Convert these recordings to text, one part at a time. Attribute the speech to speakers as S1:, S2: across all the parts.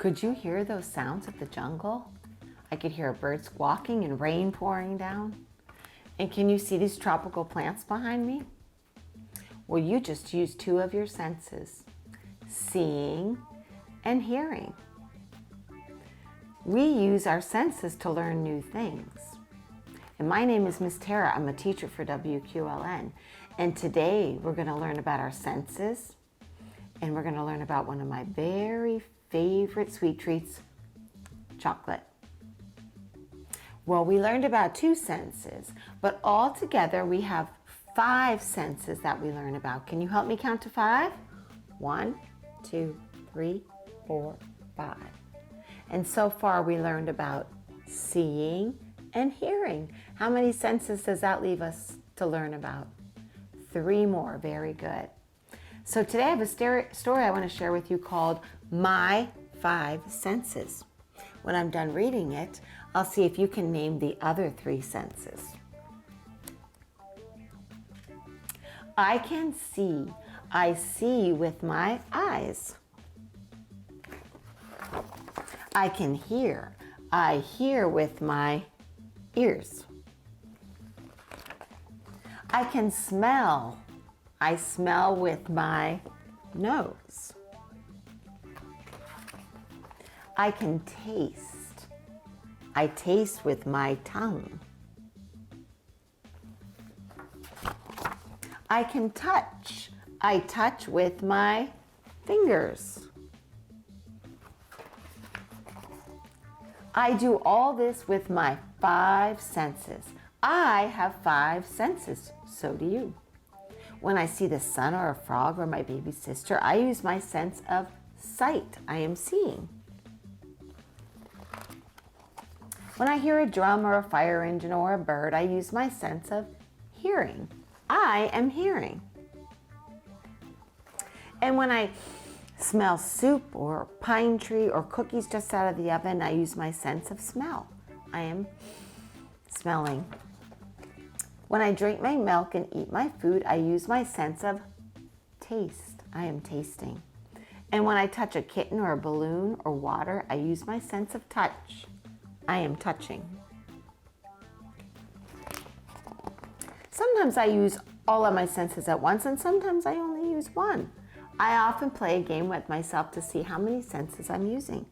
S1: Could you hear those sounds of the jungle? I could hear a bird squawking and rain pouring down. And can you see these tropical plants behind me? Well, you just used two of your senses, seeing and hearing. We use our senses to learn new things. And my name is Miss Tara. I'm a teacher for WQLN. And today we're going to learn about our senses, and we're going to learn about one of my very favorite sweet treats, chocolate. Well, we learned about two senses, but all together we have 5 senses that we learn about. Can you help me count to 5? 1, 2, 3, 4, 5. And so far we learned about seeing and hearing. How many senses does that leave us to learn about? 3 more, very good. So today I have a story I want to share with you called My 5 Senses. When I'm done reading it, I'll see if you can name the other 3 senses. I can see. I see with my eyes. I can hear. I hear with my ears. I can smell. I smell with my nose. I can taste. I taste with my tongue. I can touch. I touch with my fingers. I do all this with my 5 senses. I have 5 senses, so do you. When I see the sun or a frog or my baby sister, I use my sense of sight. I am seeing. When I hear a drum or a fire engine or a bird, I use my sense of hearing. I am hearing. And when I smell soup or pine tree or cookies just out of the oven, I use my sense of smell. I am smelling. When I drink my milk and eat my food, I use my sense of taste. I am tasting. And when I touch a kitten or a balloon or water, I use my sense of touch. I am touching. Sometimes I use all of my senses at once, and sometimes I only use one. I often play a game with myself to see how many senses I'm using.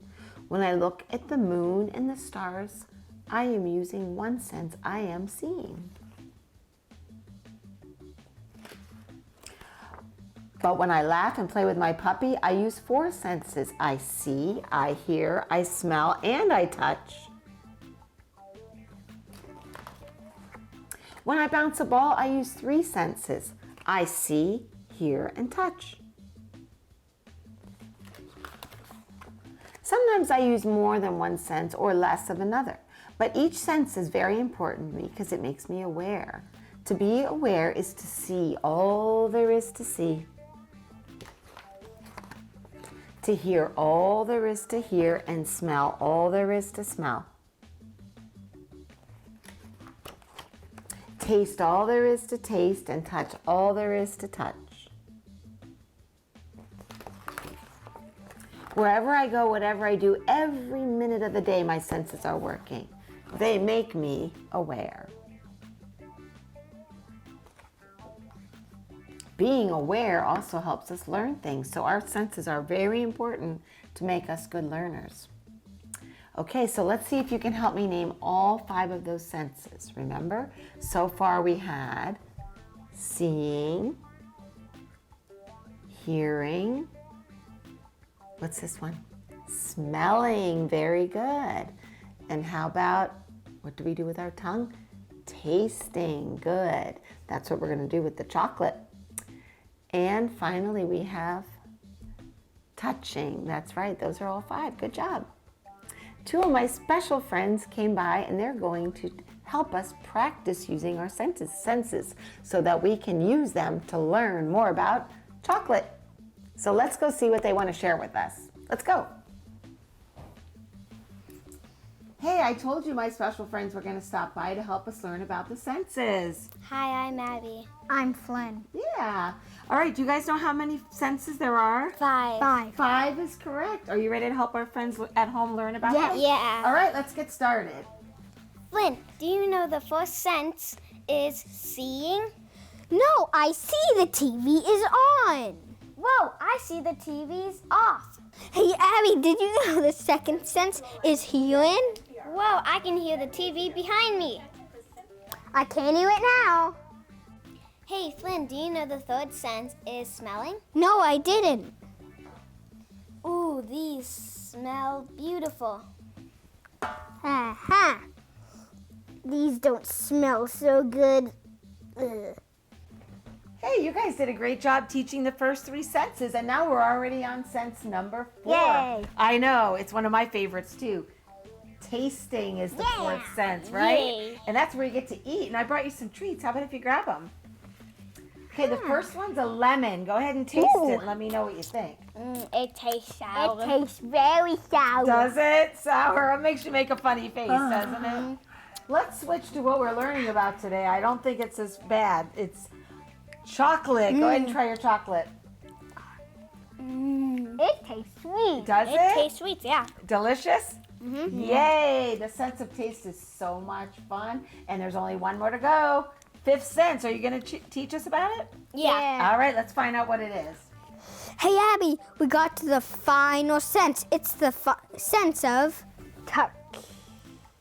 S1: When I look at the moon and the stars, I am using one sense. I am seeing. But when I laugh and play with my puppy, I use 4 senses. I see, I hear, I smell, and I touch. When I bounce a ball, I use 3 senses. I see, hear, and touch. Sometimes I use more than one sense or less of another, but each sense is very important to me because it makes me aware. To be aware is to see all there is to see. To hear all there is to hear and smell all there is to smell. Taste all there is to taste and touch all there is to touch. Wherever I go, whatever I do, every minute of the day, my senses are working. They make me aware. Being aware also helps us learn things, so our senses are very important to make us good learners. Okay, so let's see if you can help me name all 5 of those senses. Remember, so far we had seeing, hearing, what's this one? Smelling, very good. And how about, what do we do with our tongue? Tasting, good. That's what we're gonna do with the chocolate. And finally we have touching, that's right, those are all 5, good job. 2 of my special friends came by and they're going to help us practice using our senses so that we can use them to learn more about chocolate. So let's go see what they want to share with us. Let's go. Hey, I told you my special friends were going to stop by to help us learn about the senses.
S2: Hi, I'm Abby.
S3: I'm Flynn.
S1: Yeah. All right, do you guys know how many senses there are?
S2: 5.
S1: 5 is correct. Are you ready to help our friends at home learn about them?
S2: Yeah.
S1: All right, let's get started.
S2: Flynn, do you know the first sense is seeing?
S3: No, I see the TV is on.
S2: Whoa, I see the TV's off.
S3: Hey, Abby, did you know the second sense is hearing?
S2: Whoa, I can hear the TV behind me.
S3: I can't hear it now.
S2: Hey, Flynn, do you know the third sense is smelling?
S3: No, I didn't.
S2: Ooh, these smell beautiful.
S3: Ha. These don't smell so good. Ugh.
S1: Hey, you guys did a great job teaching the first 3 senses, and now we're already on sense number 4.
S3: Yay.
S1: I know, it's one of my favorites too. Tasting is the 4th sense, right?
S2: Yay.
S1: And that's where you get to eat. And I brought you some treats. How about if you grab them? Okay, the first one's a lemon. Go ahead and taste it and let me know what you think.
S2: It tastes sour.
S3: It tastes very sour.
S1: Does it? Sour. It makes you make a funny face, doesn't it? Let's switch to what we're learning about today. I don't think it's as bad. It's chocolate. Go ahead and try your chocolate.
S3: It tastes sweet.
S1: Does
S2: It
S1: it?
S2: tastes sweet, yeah.
S1: Delicious? Yay! The sense of taste is so much fun. And there's only one more to go. 5th sense. Are you going to teach us about it?
S2: Yeah.
S1: All right, let's find out what it is.
S3: Hey, Abby, we got to the final sense. It's the sense of touch.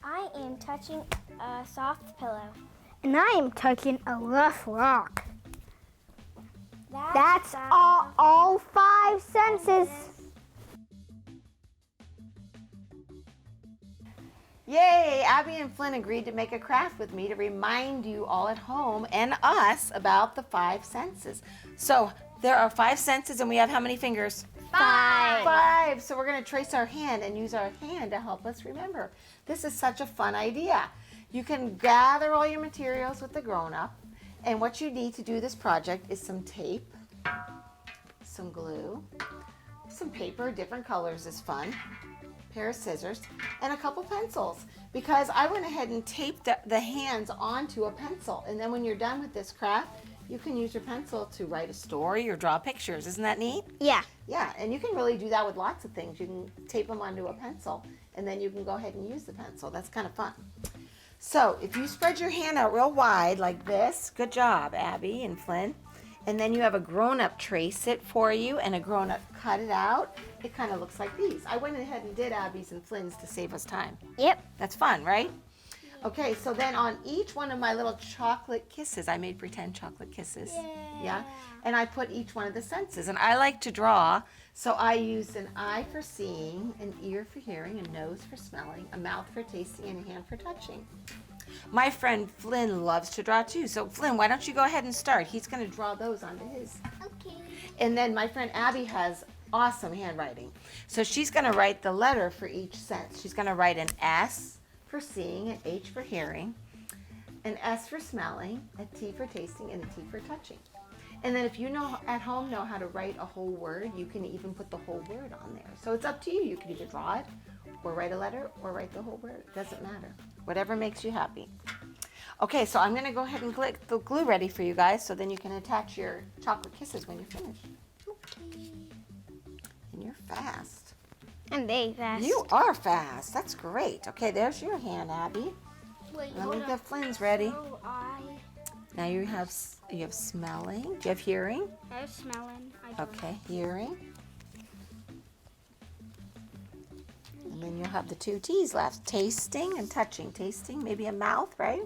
S2: I am touching a soft pillow.
S3: And I am touching a rough rock. That's all 5 senses.
S1: Yay! Abby and Flynn agreed to make a craft with me to remind you all at home and us about the 5 senses. So there are 5 senses, and we have how many fingers?
S2: 5.
S1: 5. So we're going to trace our hand and use our hand to help us remember. This is such a fun idea. You can gather all your materials with the grown-up, and what you need to do this project is some tape, some glue, some paper, different colors is fun, pair of scissors, and a couple pencils, because I went ahead and taped the hands onto a pencil, and then when you're done with this craft, you can use your pencil to write a story or draw pictures. Isn't that neat?
S3: Yeah.
S1: Yeah, and you can really do that with lots of things. You can tape them onto a pencil, and then you can go ahead and use the pencil. That's kind of fun. So if you spread your hand out real wide like this, good job, Abby and Flynn, and then you have a grown-up trace it for you and a grown-up cut it out, it kind of looks like these. I went ahead and did Abby's and Flynn's to save us time.
S2: Yep.
S1: That's fun, right? Okay, so then on each one of my little chocolate kisses, I made pretend chocolate kisses. Yeah. And I put each one of the senses. And I like to draw, so I used an eye for seeing, an ear for hearing, a nose for smelling, a mouth for tasting, and a hand for touching. My friend Flynn loves to draw too. So Flynn, why don't you go ahead and start? He's going to draw those onto his.
S2: Okay.
S1: And then my friend Abby has awesome handwriting. So she's going to write the letter for each sense. She's going to write an S for seeing, an H for hearing, an S for smelling, a T for tasting, and a T for touching. And then if you know at home know how to write a whole word, you can even put the whole word on there. So it's up to you. You can either draw it or write a letter or write the whole word. It doesn't matter. Whatever makes you happy. Okay, so I'm going to go ahead and get the glue ready for you guys so then you can attach your chocolate kisses when you're finished.
S2: Okay.
S1: And you're fast.
S2: I'm very fast.
S1: You are fast. That's great. Okay, there's your hand, Abby.
S2: Wait,
S1: Let me get Flynn's ready.
S2: Oh,
S1: Now you have smelling. Do you have hearing?
S2: I have smelling.
S1: Okay, hearing. And then you'll have the 2 T's left. Tasting and touching. Tasting, maybe a mouth, right?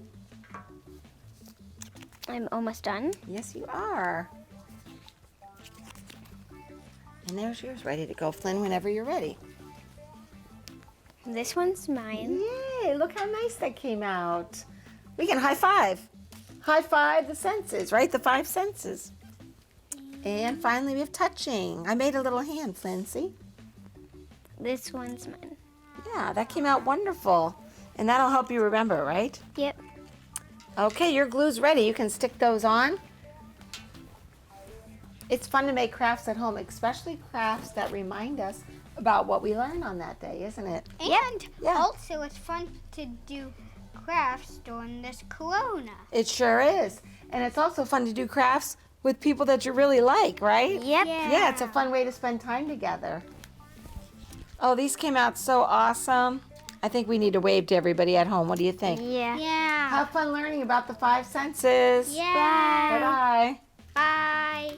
S2: I'm almost done.
S1: Yes, you are. And there's yours ready to go, Flynn, whenever you're ready.
S2: This one's mine.
S1: Yay, look how nice that came out. We can high five. High five the senses, right? The 5 senses. And finally we have touching. I made a little hand, Flynn, see?
S2: This one's mine.
S1: Yeah, that came out wonderful. And that'll help you remember, right?
S2: Yep.
S1: Okay, your glue's ready. You can stick those on. It's fun to make crafts at home, especially crafts that remind us about what we learned on that day, isn't it?
S3: And
S1: Yeah.
S3: also it's fun to do crafts during this corona.
S1: It sure is. And it's also fun to do crafts with people that you really like, right?
S3: Yep.
S1: Yeah, it's a fun way to spend time together. Oh, these came out so awesome. I think we need to wave to everybody at home. What do you think?
S3: Yeah.
S1: Have fun learning about the 5 senses.
S3: Yeah.
S1: Bye-bye.
S3: Bye.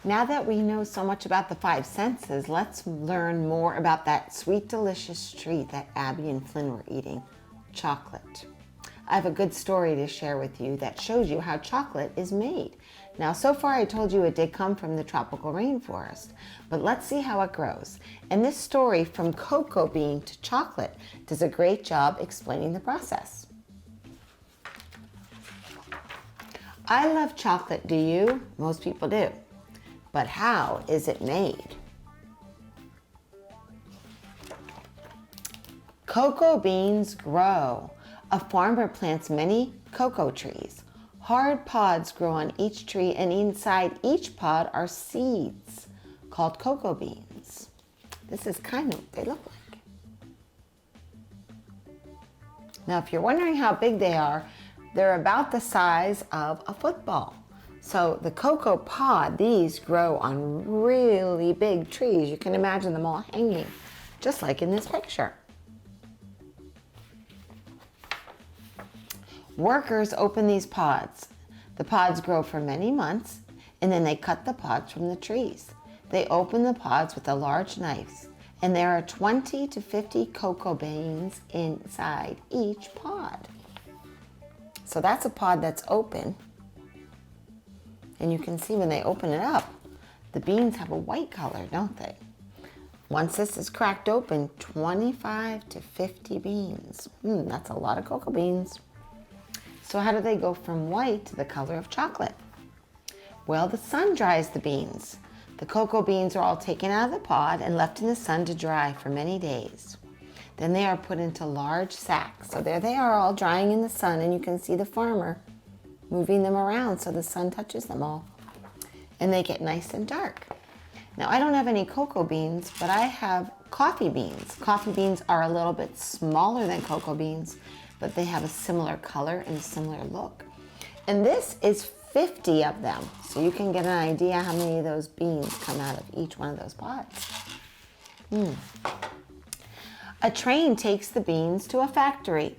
S1: Now that we know so much about the 5 senses, let's learn more about that sweet, delicious treat that Abby and Flynn were eating, chocolate. I have a good story to share with you that shows you how chocolate is made. Now, so far I told you it did come from the tropical rainforest, but let's see how it grows. And this story, from cocoa bean to chocolate, does a great job explaining the process. I love chocolate, do you? Most people do. But how is it made? Cocoa beans grow. A farmer plants many cocoa trees. Hard pods grow on each tree, and inside each pod are seeds called cocoa beans. This is kind of what they look like. Now, if you're wondering how big they are, they're about the size of a football. So the cocoa pod, these grow on really big trees. You can imagine them all hanging, just like in this picture. Workers open these pods. The pods grow for many months, and then they cut the pods from the trees. They open the pods with a large knife, and there are 20 to 50 cocoa beans inside each pod. So that's a pod that's open. And you can see when they open it up, the beans have a white color, don't they? Once this is cracked open, 25 to 50 beans. That's a lot of cocoa beans. So how do they go from white to the color of chocolate? Well, the sun dries the beans. The cocoa beans are all taken out of the pod and left in the sun to dry for many days. Then they are put into large sacks. So there they are, all drying in the sun, and you can see the farmer moving them around so the sun touches them all. And they get nice and dark. Now, I don't have any cocoa beans, but I have coffee beans. Coffee beans are a little bit smaller than cocoa beans, but they have a similar color and a similar look. And this is 50 of them, so you can get an idea how many of those beans come out of each one of those pods. A train takes the beans to a factory.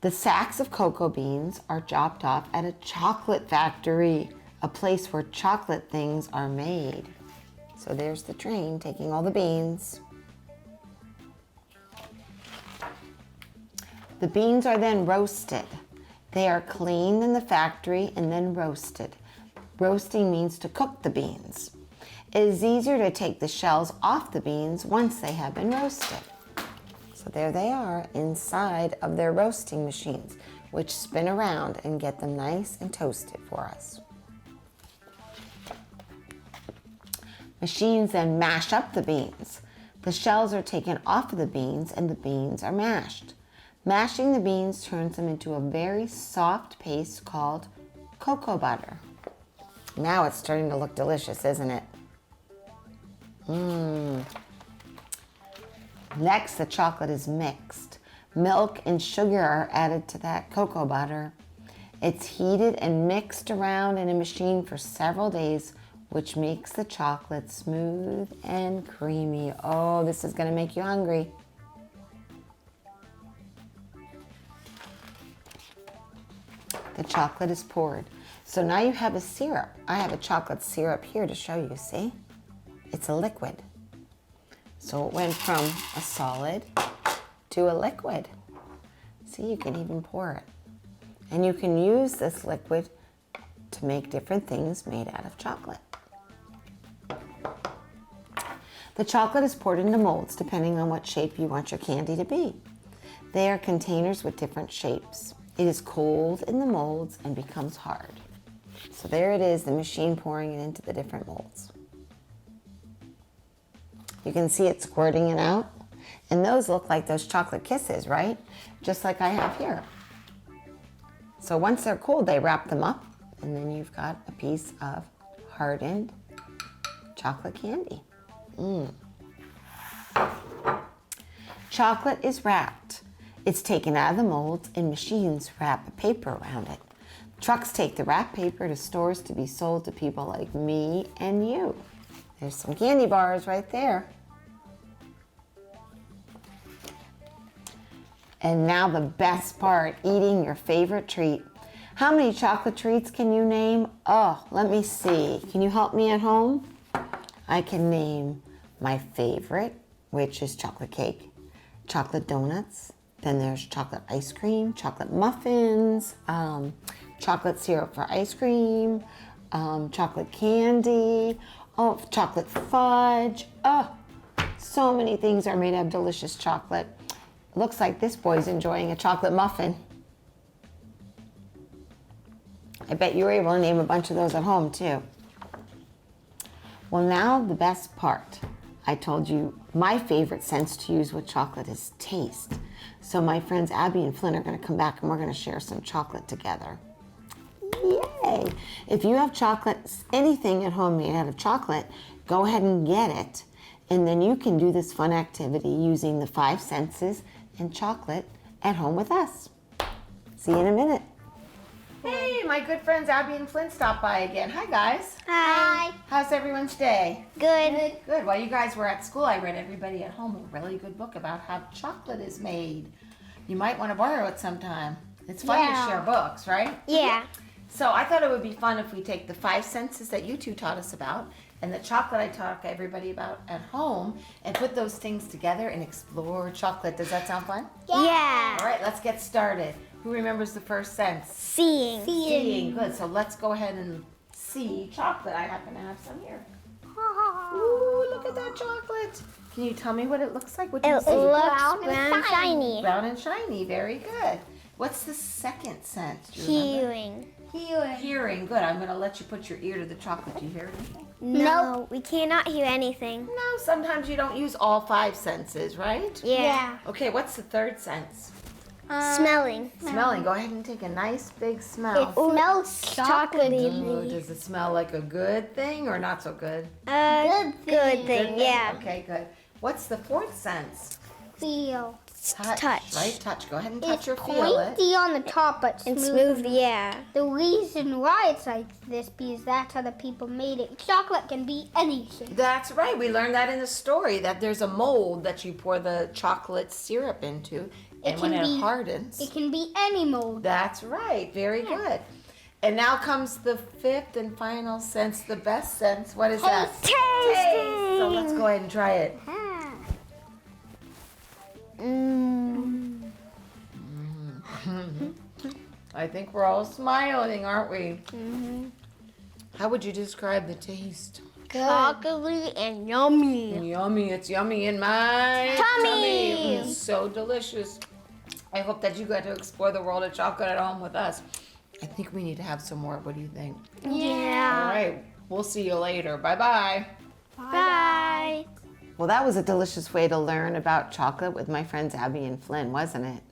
S1: The sacks of cocoa beans are dropped off at a chocolate factory, a place where chocolate things are made. So there's the train taking all the beans. The beans are then roasted. They are cleaned in the factory and then roasted. Roasting means to cook the beans. It is easier to take the shells off the beans once they have been roasted. So there they are inside of their roasting machines, which spin around and get them nice and toasted for us. Machines then mash up the beans. The shells are taken off of the beans and the beans are mashed. Mashing the beans turns them into a very soft paste called cocoa butter. Now it's starting to look delicious, isn't it? Next, the chocolate is mixed. Milk and sugar are added to that cocoa butter. It's heated and mixed around in a machine for several days, which makes the chocolate smooth and creamy. Oh, this is going to make you hungry. The chocolate is poured. So now you have a syrup. I have a chocolate syrup here to show you, see? It's a liquid. So it went from a solid to a liquid. See, you can even pour it. And you can use this liquid to make different things made out of chocolate. The chocolate is poured into molds depending on what shape you want your candy to be. They are containers with different shapes. It is cold in the molds and becomes hard. So there it is, the machine pouring it into the different molds. You can see it squirting it out. And those look like those chocolate kisses, right? Just like I have here. So once they're cold, they wrap them up And then you've got a piece of hardened chocolate candy. Chocolate is wrapped. It's taken out of the molds and machines wrap a paper around it. Trucks take the wrapped paper to stores to be sold to people like me and you. There's some candy bars right there. And now the best part, eating your favorite treat. How many chocolate treats can you name? Oh, let me see. Can you help me at home? I can name my favorite, which is chocolate cake, chocolate donuts, then there's chocolate ice cream, chocolate muffins, chocolate syrup for ice cream, chocolate candy, oh, chocolate fudge. Oh, so many things are made of delicious chocolate. Looks like this boy's enjoying a chocolate muffin. I bet you were able to name a bunch of those at home too. Well, now the best part. I told you my favorite sense to use with chocolate is taste. So my friends Abby and Flynn are going to come back and we're going to share some chocolate together. Yay! If you have chocolate, anything at home made out of chocolate, go ahead and get it. And then you can do this fun activity using the 5 senses and chocolate at home with us. See you in a minute. Hey, my good friends Abby and Flynn stopped by again. Hi, guys.
S2: Hi.
S1: How's everyone's day?
S2: Good.
S1: Good. While you guys were at school, I read everybody at home a really good book about how chocolate is made. You might want to borrow it sometime. It's fun to share books, right?
S2: Yeah.
S1: So I thought it would be fun if we take the 5 senses that you two taught us about and the chocolate I taught everybody about at home and put those things together and explore chocolate. Does that sound fun?
S2: Yeah.
S1: All right, let's get started. Who remembers the first sense?
S2: Seeing.
S1: Seeing. Good. So let's go ahead and see chocolate. I happen to have some here. Ooh, look at that chocolate. Can you tell me what it looks like? What do you
S2: It
S1: see?
S2: looks brown and shiny.
S1: Brown and shiny. Very good. What's the second sense? Do you remember?
S2: Hearing.
S1: Hearing. Good. I'm going to let you put your ear to the chocolate. Do you hear anything?
S2: No, we cannot hear anything.
S1: No, sometimes you don't use all 5 senses, right?
S2: Yeah.
S1: Okay, what's the third sense?
S2: Smelling.
S1: Smelling. Go ahead and take a nice big smell.
S2: Smells chocolatey.
S1: Ooh, does it smell like a good thing or not so good?
S2: Good thing. Yeah.
S1: Okay, good. What's the fourth sense?
S3: Feel.
S2: Touch.
S1: Right? Touch. Go ahead and touch
S3: It's
S1: or feel it.
S3: pointy on the top, but
S2: And
S3: smooth.
S2: smooth. Yeah.
S3: The reason why it's like this because that's how the people made it. Chocolate can be anything.
S1: That's right. We learned that in the story that there's a mold that you pour the chocolate syrup into, and when it hardens.
S3: It can be any mold.
S1: That's right. Very good. And now comes the 5th and final sense, the best sense. What is that?
S2: Tasting.
S1: So let's go ahead and try it. I think we're all smiling, aren't we? Mm-hmm. How would you describe the taste?
S2: Chocolatey and yummy.
S1: Yummy. It's yummy in my
S2: Tummy.
S1: It's so delicious. I hope that you got to explore the world of chocolate at home with us. I think we need to have some more. What do you think?
S2: Yeah.
S1: All right. We'll see you later. Bye-bye.
S2: Bye.
S1: Well, that was a delicious way to learn about chocolate with my friends Abby and Flynn, wasn't it?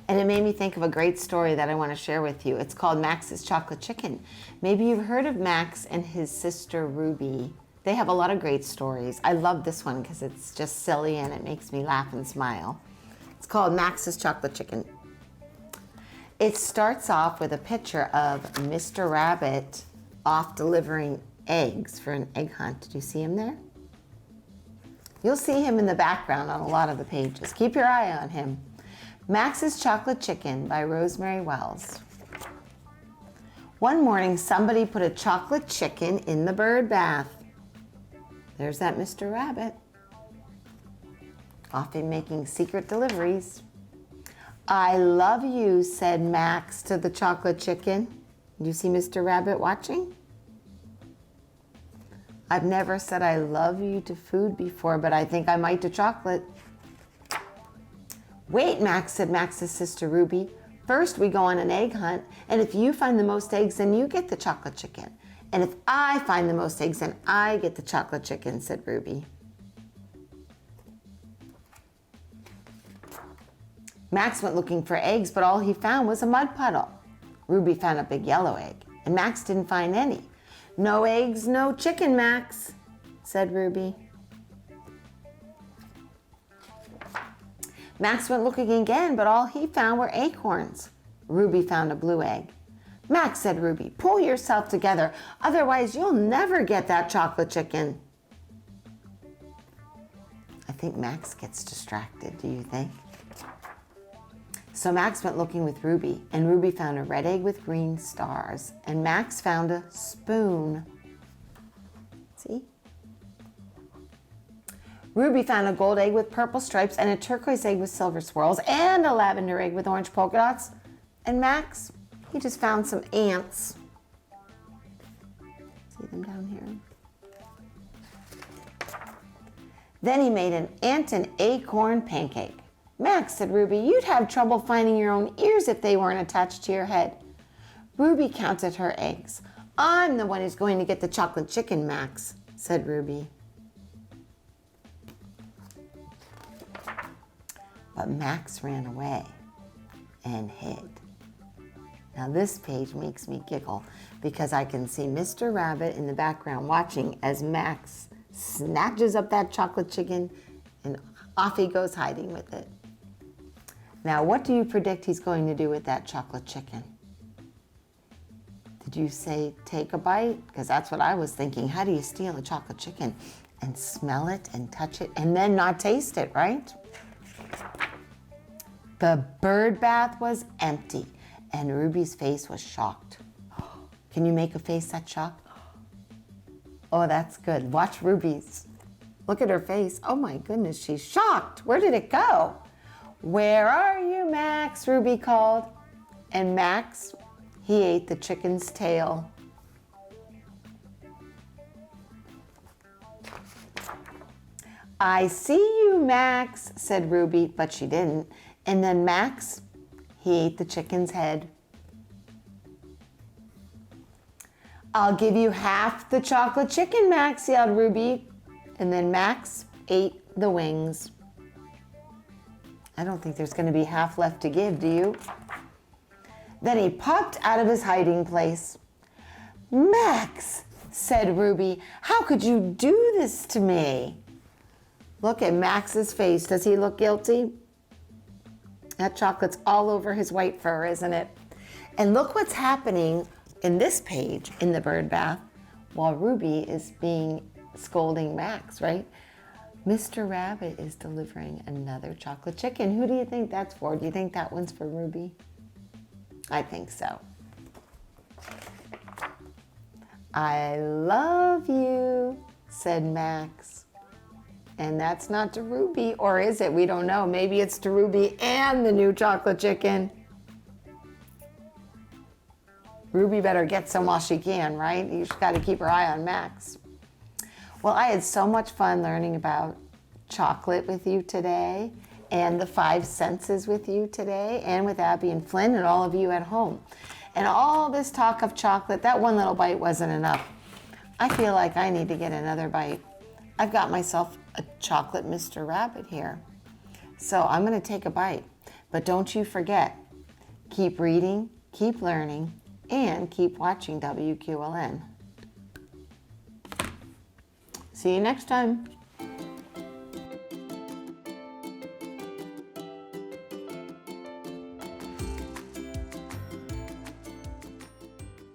S1: And it made me think of a great story that I want to share with you. It's called Max's Chocolate Chicken. Maybe you've heard of Max and his sister Ruby. They have a lot of great stories. I love this one because it's just silly and it makes me laugh and smile. It's called Max's Chocolate Chicken. It starts off with a picture of Mr. Rabbit off delivering eggs for an egg hunt. Did you see him there? You'll see him in the background on a lot of the pages. Keep your eye on him. Max's Chocolate Chicken by Rosemary Wells. One morning, somebody put a chocolate chicken in the bird bath. There's that Mr. Rabbit. Often making secret deliveries. I love you, said Max to the chocolate chicken. Do you see Mr. Rabbit watching? I've never said I love you to food before, but I think I might to chocolate. Wait, Max, said Max's sister Ruby. First we go on an egg hunt, and if you find the most eggs, then you get the chocolate chicken. And if I find the most eggs, then I get the chocolate chicken, said Ruby. Max went looking for eggs, but all he found was a mud puddle. Ruby found a big yellow egg. and Max didn't find any. "No eggs, no chicken, Max," said Ruby. Max went looking again, but all he found were acorns. Ruby found a blue egg. "Max," said Ruby, "pull yourself together, otherwise you'll never get that chocolate chicken." I think Max gets distracted, do you think? So Max went looking with Ruby, and Ruby found a red egg with green stars, and Max found a spoon. See? Ruby found a gold egg with purple stripes, and a turquoise egg with silver swirls, and a lavender egg with orange polka dots. And Max, he just found some ants. See them down here? Then he made an ant and acorn pancake. "Max," said Ruby, "you'd have trouble finding your own ears if they weren't attached to your head." Ruby counted her eggs. "I'm the one who's going to get the chocolate chicken, Max," said Ruby. But Max ran away and hid. Now this page makes me giggle because I can see Mr. Rabbit in the background watching as Max snatches up that chocolate chicken and off he goes hiding with it. Now, what do you predict he's going to do with that chocolate chicken? Did you say take a bite? Because that's what I was thinking. How do you steal a chocolate chicken and smell it and touch it and then not taste it, right? The bird bath was empty and Ruby's face was shocked. Can you make a face that's shocked? Oh, that's good. Watch Ruby's. Look at her face. Oh my goodness, she's shocked. Where did it go? "Where are you, Max?" Ruby called. And Max, he ate the chicken's tail. "I see you, Max," said Ruby, but she didn't. And then Max, he ate the chicken's head. "I'll give you half the chocolate chicken, Max," yelled Ruby. And then Max ate the wings. I don't think there's going to be half left to give, do you? Then he popped out of his hiding place. "Max," said Ruby, "how could you do this to me?" Look at Max's face. Does he look guilty? That chocolate's all over his white fur, isn't it? And look what's happening in this page in the bird bath while Ruby is scolding Max, right? Mr. Rabbit is delivering another chocolate chicken. Who do you think that's for? Do you think that one's for Ruby? I think so. "I love you," said Max. And that's not to Ruby, or is it? We don't know. Maybe it's to Ruby and the new chocolate chicken. Ruby better get some while she can, right? You just got to keep her eye on Max. Well, I had so much fun learning about chocolate with you today and the 5 senses with you today and with Abby and Flynn and all of you at home. And all this talk of chocolate, that one little bite wasn't enough. I feel like I need to get another bite. I've got myself a chocolate Mr. Rabbit here. So I'm going to take a bite. But don't you forget, keep reading, keep learning, and keep watching WQLN. See you next time.